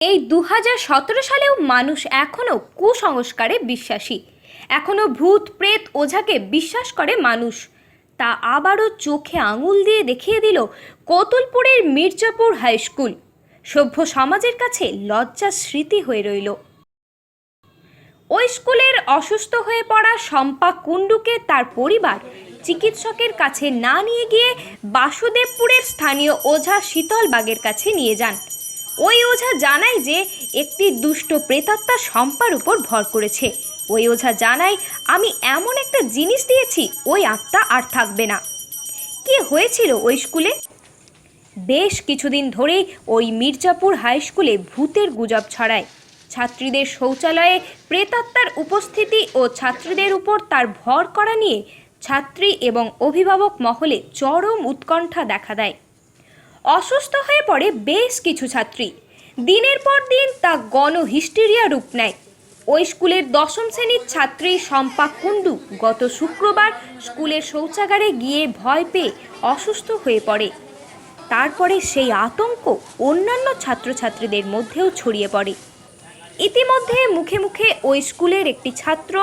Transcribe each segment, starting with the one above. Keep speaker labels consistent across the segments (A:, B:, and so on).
A: এই 2017 সালেও মানুষ এখনো কুসংস্কারে বিশ্বাসী। এখনো ভূত প্রেত ওঝাকে বিশ্বাস করে মানুষ। তা আবারও চোখে আঙুল দিয়ে দেখিয়ে দিল কতুলপুরের মির্জাপুর হাই স্কুল। সভ্য সমাজের কাছে লজ্জার স্মৃতি হয়ে রইল। ওই স্কুলের অসুস্থ হয়ে পড়া শম্পা কুণ্ডুকে তার পরিবার চিকিৎসকের কাছে না নিয়ে গিয়ে বাসুদেবপুরের স্থানীয় ওঝা শীতলবাগের কাছে নিয়ে যান। ওই ওঝা জানায় যে একটি দুষ্ট প্রেতাত্মা শম্পার উপর ভর করেছে। ওই ওঝা জানায়, আমি এমন একটা জিনিস দিয়েছি, ওই আত্মা আর থাকবে না। কি হয়েছিল ওই স্কুলে? বেশ কিছুদিন ধরেই ওই মির্জাপুর হাই স্কুলে ভূতের গুজব ছড়ায়। ছাত্রীদের শৌচালয়ে প্রেতাত্মার উপস্থিতি ও ছাত্রীদের উপর তার ভর করা নিয়ে ছাত্রী এবং অভিভাবক মহলে চরম উৎকণ্ঠা দেখা দেয়। অসুস্থ হয়ে পড়ে বেশ কিছু ছাত্রী। দিনের পর দিন তা গণহিস্টেরিয়া রূপ নেয়। ওই স্কুলের 10ম শ্রেণীর ছাত্রী শম্পা কুণ্ডু গত শুক্রবার স্কুলের শৌচাগারে গিয়ে ভয় পেয়ে অসুস্থ হয়ে পড়ে। তারপরে সেই আতঙ্ক অন্যান্য ছাত্রছাত্রীদের মধ্যেও ছড়িয়ে পড়ে। ইতিমধ্যে মুখে মুখে ওই স্কুলের একটি ছাত্র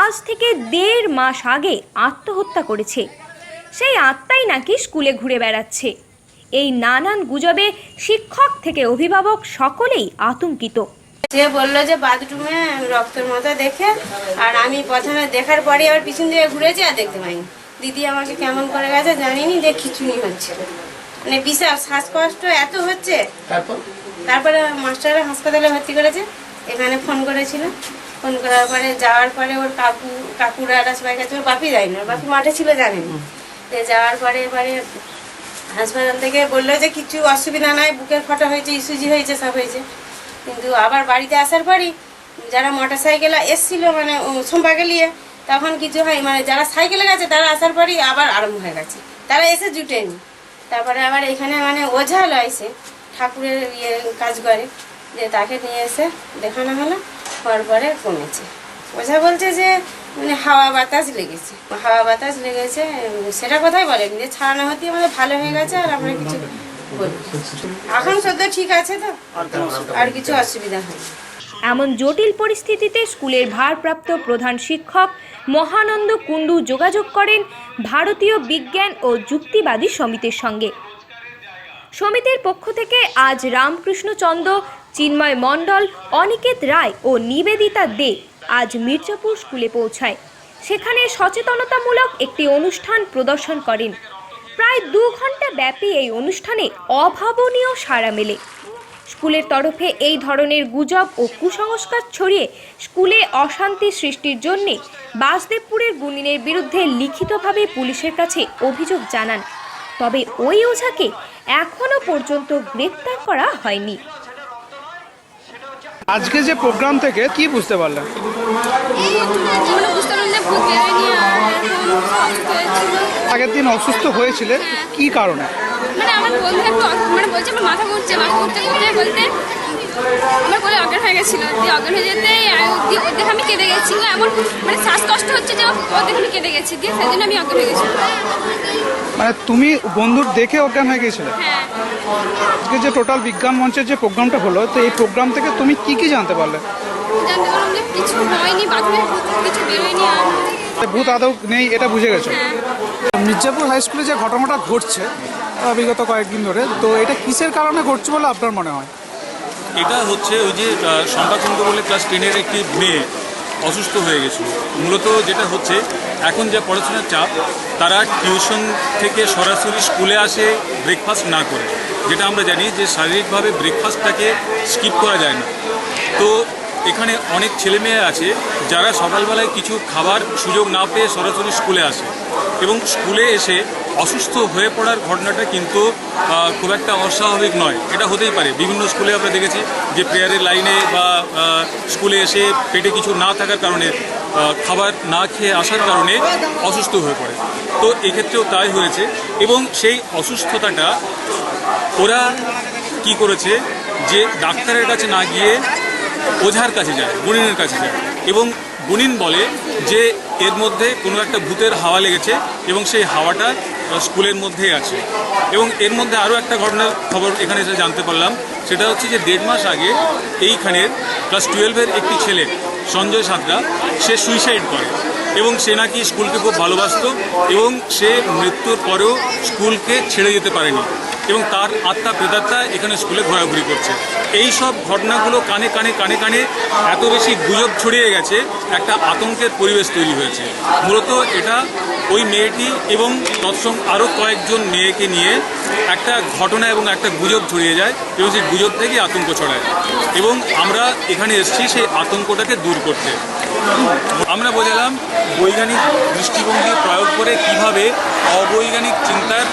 A: আজ থেকে 1.5 মাস আগে আত্মহত্যা করেছে। সেই আত্মাই নাকি স্কুলে ঘুরে বেড়াচ্ছে। এই নানান গুজবে শিক্ষক থেকে অভিভাবক সকলেই আতঙ্কিত।
B: সে বললো যে বাথরুমে রক্তের মতো দেখে, আর আমি প্রথমে দেখার পরে আবার পিছন দিয়ে ঘুরেছি আর দেখতে পাইনি। দিদি আমাকে কেমন করে গেছে জানিনি, যে খিচুড়ি হচ্ছে, মানে বিশাল শ্বাসকষ্ট এত হচ্ছে। তারপরে মাস্টাররা হাসপাতালে ভর্তি করেছে। এখানে ফোন করেছিল, ফোন করার পরে যাওয়ার পরে ওর কাকুরা সবাই কাছে, ওর বাপি যায়নি, ওর বাপি মাঠে ছিল জানেনি। যাওয়ার পরে এবারে হাসপাতাল থেকে বললো যে কিছু অসুবিধা নাই, বুকের ফাটা হয়েছে, ইসুজি হয়েছে, সব হয়েছে। কিন্তু আবার বাড়িতে আসার পরই যারা মোটর সাইকেলে এসছিল, মানে সোমবাকে নিয়ে, তখন কিছু হয়, মানে যারা সাইকেলে গেছে তারা আসার পরই আবার আরম্ভ হয়ে গেছে, তারা এসে জুটেনি। তারপরে আবার এখানে মানে ওঝা লয়েছে, ঠাকুরের কাজ করে, যে তাকে নিয়ে এসে দেখানো হলো, হওয়ার পরে কমেছে। ওঝা বলছে যে মানে হাওয়া বাতাস লেগেছে, সেটা কথাই বলেনি, যে ছাড়ানো হতে আমাদের ভালো হয়ে গেছে, আর আমরা কিছু বলি এখন সদ্য ঠিক আছে, তো আর কিছু অসুবিধা হয়নি।
A: এমন জটিল পরিস্থিতিতে স্কুলের ভারপ্রাপ্ত প্রধান শিক্ষক মহানন্দ কুণ্ডু যোগাযোগ করেন ভারতীয় বিজ্ঞান ও যুক্তিবাদী সমিতির সঙ্গে। সমিতির পক্ষ থেকে আজ রামকৃষ্ণ চন্দ্র, চিন্ময় মণ্ডল, অনিকেত রায় ও নিবেদিতা দে আজ মির্জাপুর স্কুলে পৌঁছায়। সেখানে সচেতনতামূলক একটি অনুষ্ঠান প্রদর্শন করেন। প্রায় 2 ঘন্টা ব্যাপী এই অনুষ্ঠানে অভাবনীয় সাড়া মেলে। স্কুলের তরফে এই ধরনের গুজব ও কুসংস্কার ছড়িয়ে স্কুলে অশান্তি সৃষ্টির জন্য বাসদেবপুরের গুণিনের বিরুদ্ধে লিখিতভাবে পুলিশের কাছে অভিযোগ জানান। তবে ওই ওঝাকে এখনো পর্যন্ত গ্রেপ্তার করা হয়নি।
C: আজকে যে প্রোগ্রাম থেকে কি বুঝতে পারলেন? আগের দিন অসুস্থ হয়েছিলেন, কি কারণে?
D: মানে আমার বন্ধু একটু মানে বলছে আমার মাথা ঘুরছে বলতে আমার বলে অজ্ঞান হয়ে গেছিলো। দিয়ে অজ্ঞান হয়ে যেতে দেখে আমি কেঁদে গেছি, এমন মানে শ্বাসকষ্ট হচ্ছে যে ও দেখে আমি কেঁদে গেছি, দিয়ে সেই জন্য আমি অজ্ঞান হয়ে গেছি।
C: মানে তুমি বন্ধুর দেখে অজ্ঞান হয়ে গেছিলে?
D: হ্যাঁ।
C: আজকে যে টোটাল বিজ্ঞান মঞ্চের যে প্রোগ্রামটা হলো, তো এই প্রোগ্রাম থেকে তুমি কি কি জানতে পারলে?
D: জানতে পারলাম যে কিছু হয়নি, বাথরুমে কিছু বেরোয়নি, আর
C: ভূত আদৌ নেই এটা বুঝে গেছো?
D: হ্যাঁ।
C: মির্জাপুর হাই স্কুলে যে ঘটনাটা ঘটছে বিগত কয়েকদিন ধরে, তো এটা কিসের কারণে ঘটছে বলে আপনার মনে হয়?
E: এটা হচ্ছে ওই যে শম্পা কুণ্ডু বলে ক্লাস 10-এর একটি মেয়ে অসুস্থ হয়ে গেছিল। মূলত যেটা হচ্ছে, এখন যে পড়াশোনার চাপ, তারা টিউশন থেকে সরাসরি স্কুলে আসে ব্রেকফাস্ট না করে। যেটা আমরা জানি যে শারীরিকভাবে ব্রেকফাস্টটাকে স্কিপ করা যায় না। তো এখানে অনেক ছেলেমেয়ে আছে যারা সকালবেলায় কিছু খাবার সুযোগ না পেয়ে সরাসরি স্কুলে আসে, এবং স্কুলে এসে অসুস্থ হয়ে পড়ার ঘটনাটা কিন্তু খুব একটা অস্বাভাবিক নয়। এটা হতেই পারে। বিভিন্ন স্কুলে আমরা দেখেছি যে প্রেয়ারের লাইনে বা স্কুলে এসে পেটে কিছু না থাকার কারণে, খাবার না খেয়ে আসার কারণে অসুস্থ হয়ে পড়ে। তো এক্ষেত্রেও তাই হয়েছে, এবং সেই অসুস্থতাটা ওরা কি করেছে, যে ডাক্তারের কাছে না গিয়ে ওঝার কাছে যায়, গুণিনের কাছে যায়, এবং গুণিন বলে যে এর মধ্যে কোনো একটা ভূতের হাওয়া লেগেছে, এবং সেই হাওয়াটা স্কুলের মধ্যেই আছে। এবং এর মধ্যে আরও একটা ঘটনার খবর এখানে এসে জানতে পারলাম, সেটা হচ্ছে যে 1.5 মাস আগে এইখানের ক্লাস 12-এর একটি ছেলে সঞ্জয় সাঁতরা সে সুইসাইড করে এবং সে নাকি স্কুলকে খুব ভালোবাসতো এবং সে মৃত্যুর পরেও স্কুলকে ছেড়ে যেতে পারেনি এবং তার আত্মা প্রেতাত্মা এখানে স্কুলে ঘোরাঘুরি করছে। এই সব ঘটনাগুলো কানে কানে কানে কানে এত বেশি গুজব ছড়িয়ে গেছে, একটা আতঙ্কের পরিবেশ তৈরি হয়েছে। মূলত এটা ওই মেয়েটি এবং তৎসঙ্গে আরও কয়েকজন মেয়েকে নিয়ে একটা ঘটনা এবং একটা গুজব ছড়িয়ে যায় এবং সেই গুজব থেকেই আতঙ্ক ছড়ায় এবং আমরা এখানে এসেছি সেই আতঙ্কটাকে দূর করতে। আমরা বোঝালাম বৈজ্ঞানিক দৃষ্টিভঙ্গি প্রয়োগ করে কিভাবে অবৈজ্ঞানিক চিন্তার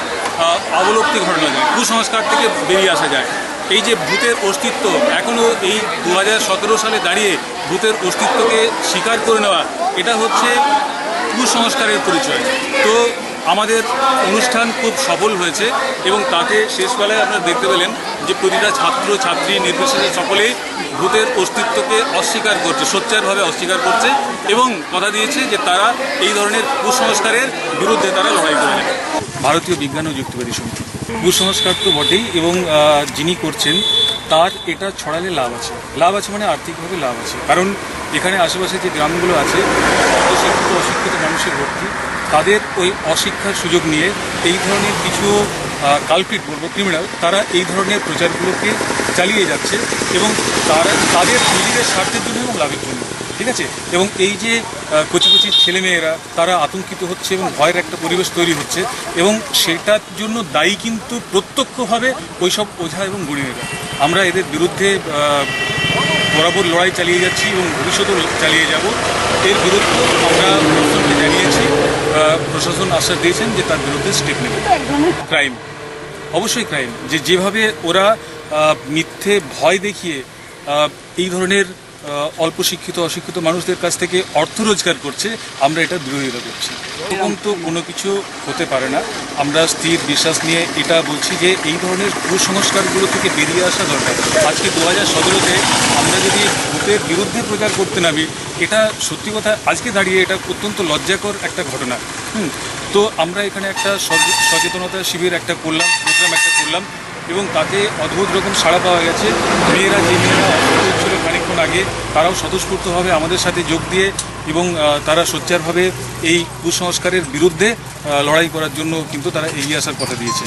E: অবলুপ্তি ঘটানো যায়, কুসংস্কার থেকে বেরিয়ে আসা যায়। এই যে ভূতের অস্তিত্ব, এখনও এই 2017 সালে দাঁড়িয়ে ভূতের অস্তিত্বকে স্বীকার করে নেওয়া, এটা হচ্ছে কুসংস্কারের পরিচয়। তো আমাদের অনুষ্ঠান খুব সফল হয়েছে এবং তাতে শেষবেলায় আপনারা দেখতে পেলেন যে প্রতিটা ছাত্র ছাত্রী নির্বিশেষে সকলেই ভূতের অস্তিত্বকে অস্বীকার করছে, সোচ্চারভাবে অস্বীকার করছে এবং কথা দিয়েছে যে তারা এই ধরনের কুসংস্কারের বিরুদ্ধে তারা লড়াই করে নেবে। ভারতীয় বিজ্ঞান ও যুক্তিবাদী সমিতি কুসংস্কার তো বটেই এবং যিনি করছেন তার এটা ছড়ালে লাভ আছে। লাভ আছে মানে আর্থিকভাবে লাভ আছে, কারণ এখানে আশেপাশে যে গ্রামগুলো আছে অশিক্ষিত অশিক্ষিত মানুষের ভর্তি, তাদের ওই অশিক্ষার সুযোগ নিয়ে এই ধরনের কিছু কালপিট বলবো ক্রিমিনাল, তারা এই ধরনের প্রচারগুলোকে চালিয়ে যাচ্ছে এবং তারা তাদের নিজেদের স্বার্থের জন্য এবং লাভের জন্য, ঠিক আছে। এবং এই যে কচি কচি ছেলেমেয়েরা তারা আতঙ্কিত হচ্ছে এবং ভয়ের একটা পরিবেশ তৈরি হচ্ছে এবং সেটার জন্য দায়ী কিন্তু প্রত্যক্ষভাবে ওইসব ওঝা এবং গুণিনেরা। আমরা এদের বিরুদ্ধে বরাবর লড়াই চালিয়ে যাচ্ছি এবং ভবিষ্যতেও চালিয়ে যাব। এর বিরুদ্ধে আমরা প্রশাসনকে জানিয়েছি, প্রশাসন আশ্বাস দিয়েছেন যে তার বিরুদ্ধে স্টেপ নেবে। ক্রাইম, অবশ্যই ক্রাইম, যেভাবে ওরা মিথ্যে ভয় দেখিয়ে এই ধরনের অল্প শিক্ষিত অশিক্ষিত মানুষদের কাছ থেকে অর্থ রোজগার করছে, আমরা এটা বিরোধিতা করছি। এরকম তো কোনো কিছু হতে পারে না। আমরা স্থির বিশ্বাস নিয়ে এটা বলছি যে এই ধরনের কুসংস্কারগুলো থেকে বেরিয়ে আসা দরকার। আজকে 2017-তে আমরা যদি ভূতের বিরুদ্ধে প্রচার করতে নামি, এটা সত্যি কথা আজকে দাঁড়িয়ে এটা অত্যন্ত লজ্জাকর একটা ঘটনা। তো আমরা এখানে একটা সচেতনতা শিবির একটা করলাম, প্রোগ্রাম একটা করলাম এবং তাতে অদ্ভুত রকম সাড়া পাওয়া গেছে। মেয়েরা অসুস্থ ছিল খানিকক্ষণ আগে, তারাও স্বতঃস্ফূর্তভাবে আমাদের সাথে যোগ দিয়ে এবং তারা সোচ্চারভাবে এই কুসংস্কারের বিরুদ্ধে লড়াই করার জন্য কিন্তু তারা এগিয়ে আসার কথা দিয়েছে।